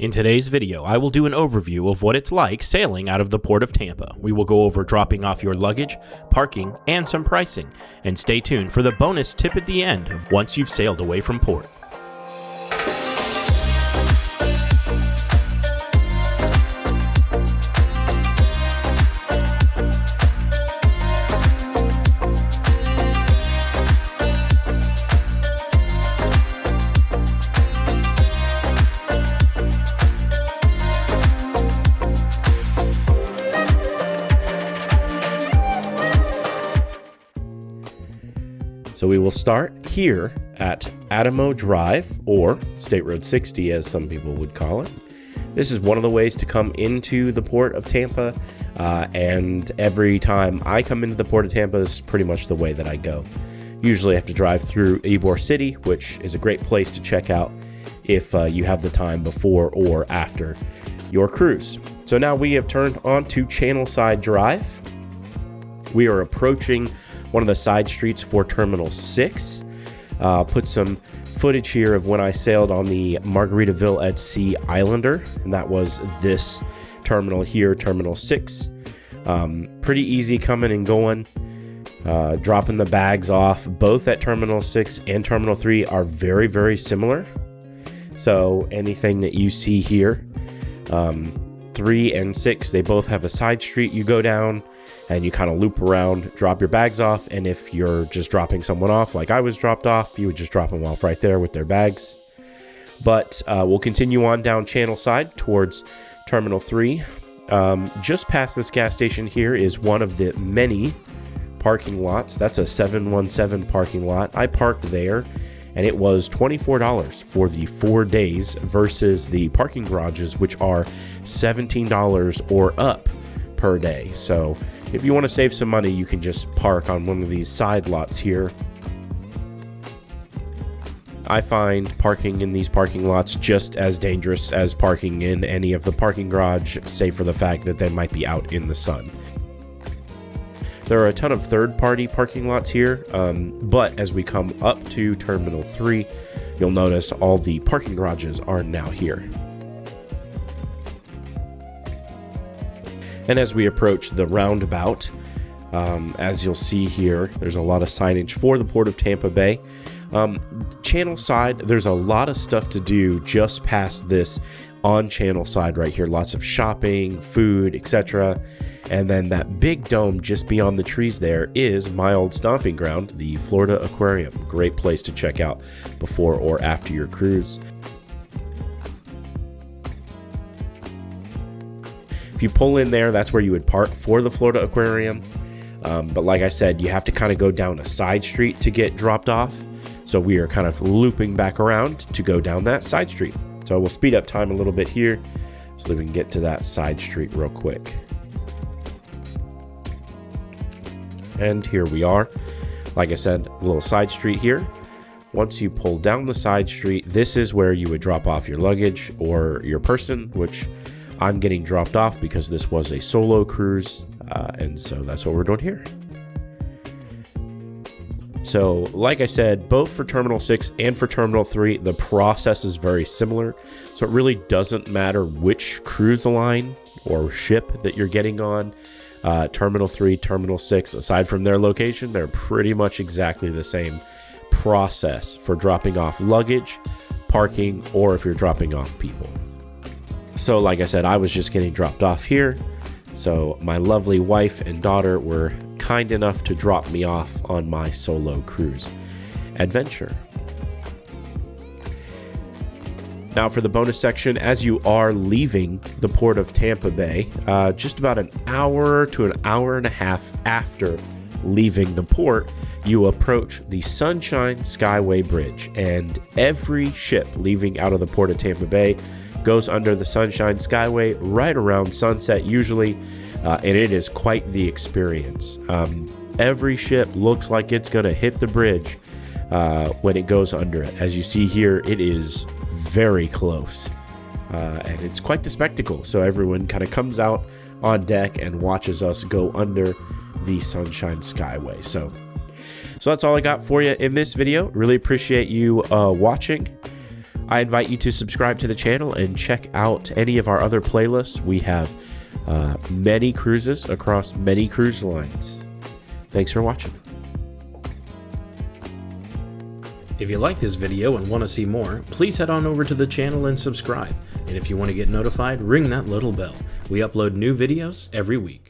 In today's video, I will do an overview of what it's like sailing out of the Port of Tampa. We will go over dropping off your luggage, parking, and some pricing. And stay tuned for the bonus tip at the end of once you've sailed away from port. So we will start here at Adamo Drive, or State Road 60 as some people would call it. This is one of the ways to come into the Port of Tampa, and every time I come into the Port of Tampa is pretty much the way that I go. Usually I have to drive through Ybor City, which is a great place to check out if you have the time before or after your cruise. So now we have turned onto Channelside Drive. We are approaching one of the side streets for Terminal 6. Put some footage here of when I sailed on the Margaritaville at Sea Islander, and that was this terminal here, Terminal 6. Pretty easy coming and going, dropping the bags off. Both at Terminal 6 and Terminal 3 are very, very similar. So anything that you see here, 3 and 6, they both have a side street you go down, and you kind of loop around, drop your bags off, and if you're just dropping someone off like I was dropped off, you would just drop them off right there with their bags. But we'll continue on down Channelside towards Terminal 3. Just past this gas station here is one of the many parking lots. That's a 717 parking lot. I parked there, and it was $24 for the 4 days versus the parking garages, which are $17 or up per day. So if you want to save some money, you can just park on one of these side lots here. I find parking in these parking lots just as dangerous as parking in any of the parking garage, save for the fact that they might be out in the sun. There are a ton of third-party parking lots here, but as we come up to Terminal 3, you'll notice all the parking garages are now here. And as we approach the roundabout, as you'll see here, there's a lot of signage for the Port of Tampa Bay. Channelside, there's a lot of stuff to do just past this on Channelside right here. Lots of shopping, food, etc. And then that big dome just beyond the trees there is my old stomping ground, the Florida Aquarium. Great place to check out before or after your cruise. If you pull in there, that's where you would park for the Florida Aquarium. But like I said, you have to kind of go down a side street to get dropped off. So we are kind of looping back around to go down that side street. So we'll speed up time a little bit here so that we can get to that side street real quick. And here we are. Like I said, a little side street here. Once you pull down the side street, this is where you would drop off your luggage or your person, which I'm getting dropped off because this was a solo cruise, and so that's what we're doing here. So, like I said, both for Terminal 6 and for Terminal 3, the process is very similar. So it really doesn't matter which cruise line or ship that you're getting on. Terminal 3, Terminal 6, aside from their location, they're pretty much exactly the same process for dropping off luggage, parking, or if you're dropping off people. So like I said, I was just getting dropped off here. So my lovely wife and daughter were kind enough to drop me off on my solo cruise adventure. Now for the bonus section, as you are leaving the Port of Tampa Bay, just about an hour to an hour and a half after leaving the port, you approach the Sunshine Skyway Bridge, and every ship leaving out of the Port of Tampa Bay goes under the Sunshine Skyway right around sunset usually, and it is quite the experience. Every ship looks like it's going to hit the bridge when it goes under it. As you see here, it is very close, and it's quite the spectacle. So everyone kind of comes out on deck and watches us go under the Sunshine Skyway. So that's all I got for you in this video. Really appreciate you watching. I invite you to subscribe to the channel and check out any of our other playlists. We have many cruises across many cruise lines. Thanks for watching. If you like this video and want to see more, please head on over to the channel and subscribe. And if you want to get notified, ring that little bell. We upload new videos every week.